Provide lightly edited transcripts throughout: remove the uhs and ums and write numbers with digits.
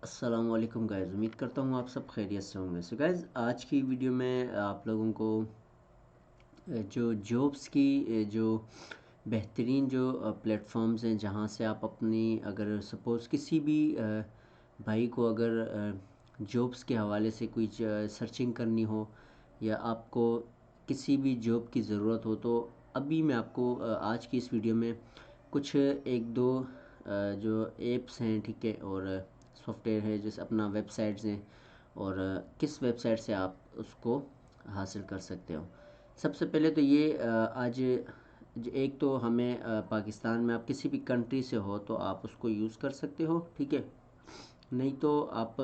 अस्सलाम वालेकुम गाइज़। उम्मीद करता हूँ आप सब खैरियत से होंगे। सो गाइज़, आज की वीडियो में आप लोगों को जो जॉब्स की जो बेहतरीन जो प्लेटफॉर्म्स हैं जहाँ से आप अपनी अगर सपोज़ किसी भी भाई को अगर जॉब्स के हवाले से कोई सर्चिंग करनी हो या आपको किसी भी जॉब की ज़रूरत हो, तो अभी मैं आपको आज की इस वीडियो में कुछ एक दो जो एप्स हैं, ठीक है, और सॉफ्टवेयर है जैसे अपना वेबसाइट्स हैं और किस वेबसाइट से आप उसको हासिल कर सकते हो। सबसे पहले तो ये आज एक तो हमें पाकिस्तान में आप किसी भी कंट्री से हो तो आप उसको यूज़ कर सकते हो, ठीक है। नहीं तो आप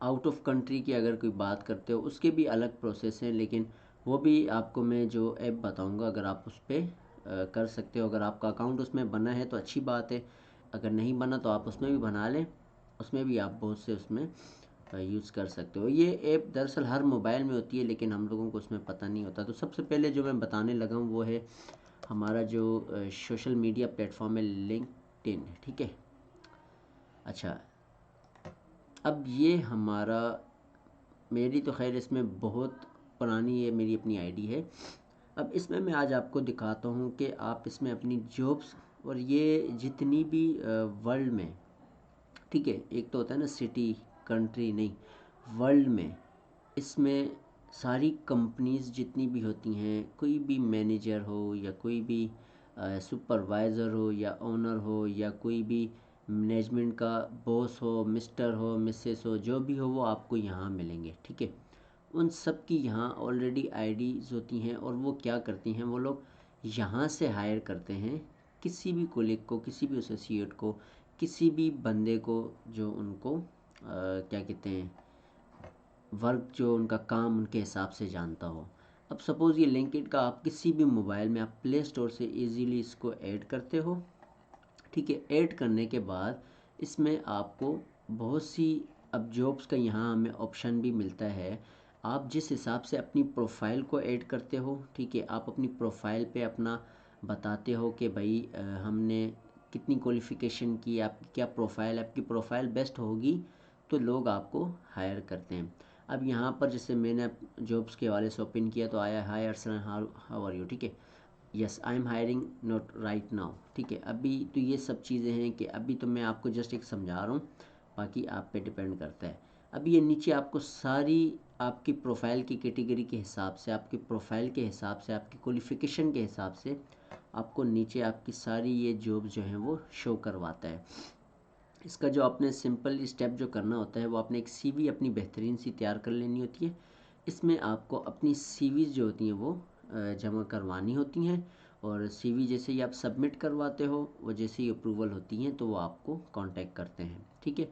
आउट ऑफ कंट्री की अगर कोई बात करते हो उसके भी अलग प्रोसेस हैं, लेकिन वो भी आपको मैं जो ऐप बताऊंगा अगर आप उस पर कर सकते हो। अगर आपका अकाउंट उसमें बना है तो अच्छी बात है, अगर नहीं बना तो आप उसमें भी बना लें, उसमें भी आप बहुत से उसमें यूज़ कर सकते हो। ये ऐप दरअसल हर मोबाइल में होती है लेकिन हम लोगों को उसमें पता नहीं होता। तो सबसे पहले जो मैं बताने लगा हूँ वो है हमारा जो सोशल मीडिया प्लेटफॉर्म है, लिंक्डइन, ठीक है। अच्छा, अब ये हमारा, मेरी तो खैर इसमें बहुत पुरानी है, मेरी अपनी आईडी है। अब इसमें मैं आज आपको दिखाता हूँ कि आप इसमें अपनी जॉब्स और ये जितनी भी वर्ल्ड में, ठीक है, एक तो होता है ना सिटी, कंट्री नहीं, वर्ल्ड में, इसमें सारी कंपनीज जितनी भी होती हैं, कोई भी मैनेजर हो या कोई भी सुपरवाइज़र हो या ओनर हो या कोई भी मैनेजमेंट का बॉस हो, मिस्टर हो, मिसेस हो, जो भी हो वो आपको यहाँ मिलेंगे, ठीक है। उन सब की यहाँ ऑलरेडी आईडीज़ होती हैं और वो क्या करती हैं, वो लोग यहाँ से हायर करते हैं किसी भी कोलिग को, किसी भी एसोसिएट को, किसी भी बंदे को जो उनको क्या कहते हैं, वर्क जो उनका काम उनके हिसाब से जानता हो। अब सपोज़ ये लिंक्डइन का आप किसी भी मोबाइल में आप प्ले स्टोर से इजीली इसको ऐड करते हो, ठीक है। ऐड करने के बाद इसमें आपको बहुत सी अब जॉब्स का यहाँ हमें ऑप्शन भी मिलता है। आप जिस हिसाब से अपनी प्रोफाइल को ऐड करते हो, ठीक है, आप अपनी प्रोफाइल पे अपना बताते हो कि भाई हमने कितनी क्वालिफ़िकेशन की, आपकी क्या प्रोफाइल, आपकी प्रोफाइल बेस्ट होगी तो लोग आपको हायर करते हैं। अब यहाँ पर जैसे मैंने जॉब्स के हवाले से ओपन किया तो आया, हाय अरसलन, हाउ आर यू, ठीक है, yes I am hiring not right now, ठीक है। अभी तो ये सब चीज़ें हैं कि अभी तो मैं आपको जस्ट एक समझा रहा हूँ, बाकी आप पे डिपेंड करता है। अभी ये नीचे आपको सारी आपकी प्रोफाइल की कैटेगरी के हिसाब से, आपकी प्रोफाइल के हिसाब से, आपकी क्वालिफ़िकेशन के हिसाब से आपको नीचे आपकी सारी ये जॉब जो हैं वो शो करवाता है। इसका जो आपने सिंपल स्टेप जो करना होता है वो आपने एक सीवी अपनी बेहतरीन सी तैयार कर लेनी होती है। इसमें आपको अपनी सीवीज़ जो होती हैं वो जमा करवानी होती हैं और सीवी जैसे ही आप सबमिट करवाते हो वो जैसे ही अप्रूवल होती हैं तो वो आपको कांटेक्ट करते हैं, ठीक है।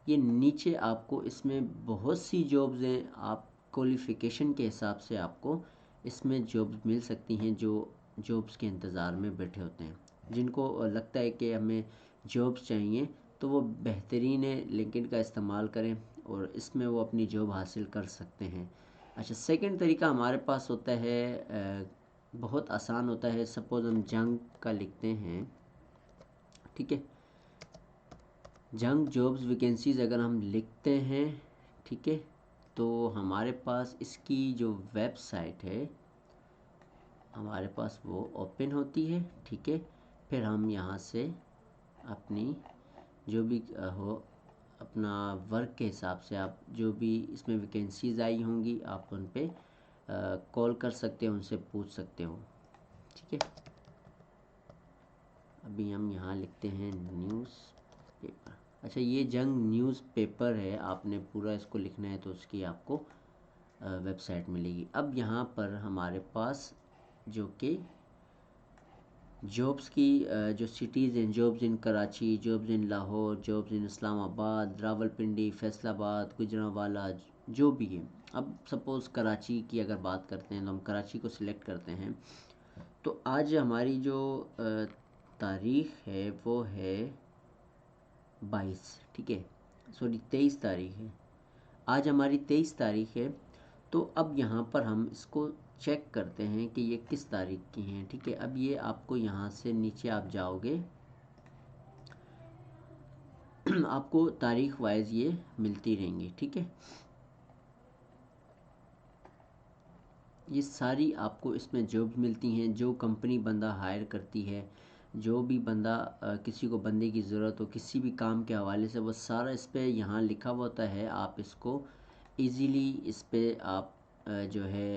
ये नीचे आपको इसमें बहुत सी जॉब्स हैं, आप क्वालिफ़िकेशन के हिसाब से आपको इसमें जॉब्स मिल सकती हैं जो जॉब्स के इंतज़ार में बैठे होते हैं। जिनको लगता है कि हमें जॉब्स चाहिए तो वो बेहतरीन है, लिंक्डइन का इस्तेमाल करें और इसमें वो अपनी जॉब हासिल कर सकते हैं। अच्छा, सेकंड तरीका हमारे पास होता है, बहुत आसान होता है। सपोज़ हम जंग का लिखते हैं, ठीक है, जंग जॉब्स वैकेंसीज अगर हम लिखते हैं, ठीक है, तो हमारे पास इसकी जो वेबसाइट है हमारे पास वो ओपन होती है, ठीक है। फिर हम यहाँ से अपनी जो भी हो अपना वर्क के हिसाब से आप जो भी इसमें वैकेंसीज आई होंगी आप उन पे कॉल कर सकते हो, उनसे पूछ सकते हो, ठीक है। अभी हम यहाँ लिखते हैं न्यूज़ पेपर। अच्छा, ये जंग न्यूज़ पेपर है, आपने पूरा इसको लिखना है तो उसकी आपको वेबसाइट मिलेगी। अब यहाँ पर हमारे पास जो कि जॉब्स की जो सिटीज़ हैं, jobs in Karachi, jobs in Lahore, jobs in Islamabad, Rawalpindi, Faisalabad, Gujranwala, जो भी है। अब सपोज़ कराची की अगर बात करते हैं तो हम कराची को सिलेक्ट करते हैं। तो आज हमारी जो तारीख़ है वो है 22, ठीक है, सॉरी 23 तारीख़ है, आज हमारी 23 तारीख़ है। तो अब यहाँ पर हम इसको चेक करते हैं कि ये किस तारीख की हैं, ठीक है। अब ये आपको यहाँ से नीचे आप जाओगे आपको तारीख वाइज ये मिलती रहेंगी, ठीक है। ये सारी आपको इसमें जॉब मिलती हैं। जो कंपनी बंदा हायर करती है, जो भी बंदा किसी को बंदे की ज़रूरत हो किसी भी काम के हवाले से, वो सारा इस पे यहाँ लिखा हुआ होता है। आप इसको इजीली इस पे आप जो है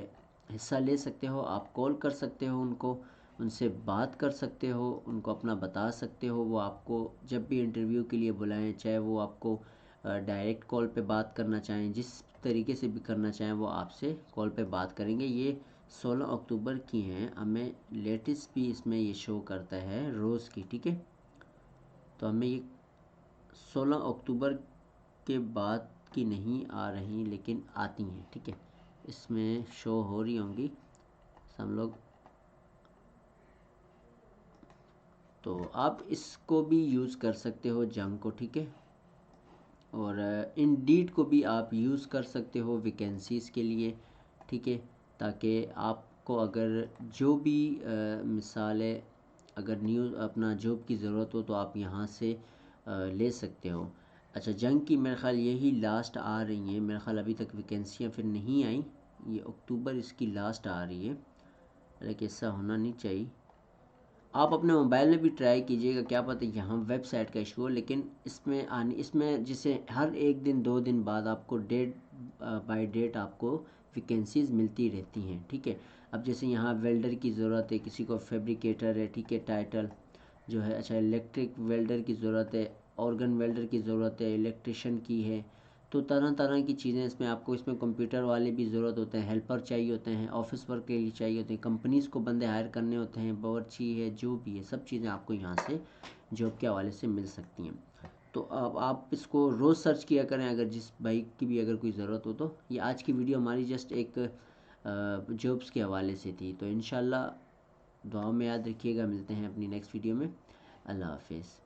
हिस्सा ले सकते हो। आप कॉल कर सकते हो उनको, उनसे बात कर सकते हो, उनको अपना बता सकते हो। वो आपको जब भी इंटरव्यू के लिए बुलाएं, चाहे वो आपको डायरेक्ट कॉल पे बात करना चाहें, जिस तरीके से भी करना चाहें वो आपसे कॉल पे बात करेंगे। ये 16 अक्टूबर की हैं। हमें लेटेस्ट भी इसमें ये शो करता है रोज़ की, ठीक है। तो हमें ये 16 अक्टूबर के बाद की नहीं आ रही, लेकिन आती हैं, ठीक है। इसमें शो हो रही होंगी सब लोग। तो आप इसको भी यूज़ कर सकते हो जंग को, ठीक है। और इंडीड को भी आप यूज़ कर सकते हो वैकेंसीज़ के लिए, ठीक है। ताकि आपको अगर जो भी मिसाल है, अगर न्यू अपना जॉब की ज़रूरत हो तो आप यहाँ से ले सकते हो। अच्छा, जंग की मेरे ख़्याल यही लास्ट आ रही हैं। मेरे ख़्याल अभी तक वैकेंसियाँ फिर नहीं आई। ये अक्टूबर इसकी लास्ट आ रही है, लेकिन ऐसा होना नहीं चाहिए। आप अपने मोबाइल में भी ट्राई कीजिएगा, क्या पता यहाँ वेबसाइट का इशू हो। लेकिन इसमें जैसे हर एक दिन 2 दिन बाद आपको डेट बाय डेट आपको वैकेंसीज़ मिलती रहती हैं, ठीक है। अब जैसे यहाँ वेल्डर की ज़रूरत है, किसी को फैब्रिकेटर है, ठीक है, टाइटल जो है। अच्छा, इलेक्ट्रिक वेल्डर की ज़रूरत है, ऑर्गन वेल्डर की ज़रूरत है, इलेक्ट्रिशियन की है। तो तरह तरह की चीज़ें इसमें आपको, इसमें कंप्यूटर वाले भी ज़रूरत होते हैं, हेल्पर चाहिए होते हैं, ऑफिस वर्क के लिए चाहिए होते हैं, कंपनीज़ को बंदे हायर करने होते हैं, बावर्ची है, जो भी है सब चीज़ें आपको यहाँ से जॉब के हवाले से मिल सकती हैं। तो अब आप इसको रोज़ सर्च किया करें, अगर जिस भाई की भी अगर कोई ज़रूरत हो तो। ये आज की वीडियो हमारी जस्ट एक जॉब्स के हवाले से थी। तो इंशाल्लाह दुआओं में याद रखिएगा। मिलते हैं अपनी नेक्स्ट वीडियो में। अल्लाह हाफिज़।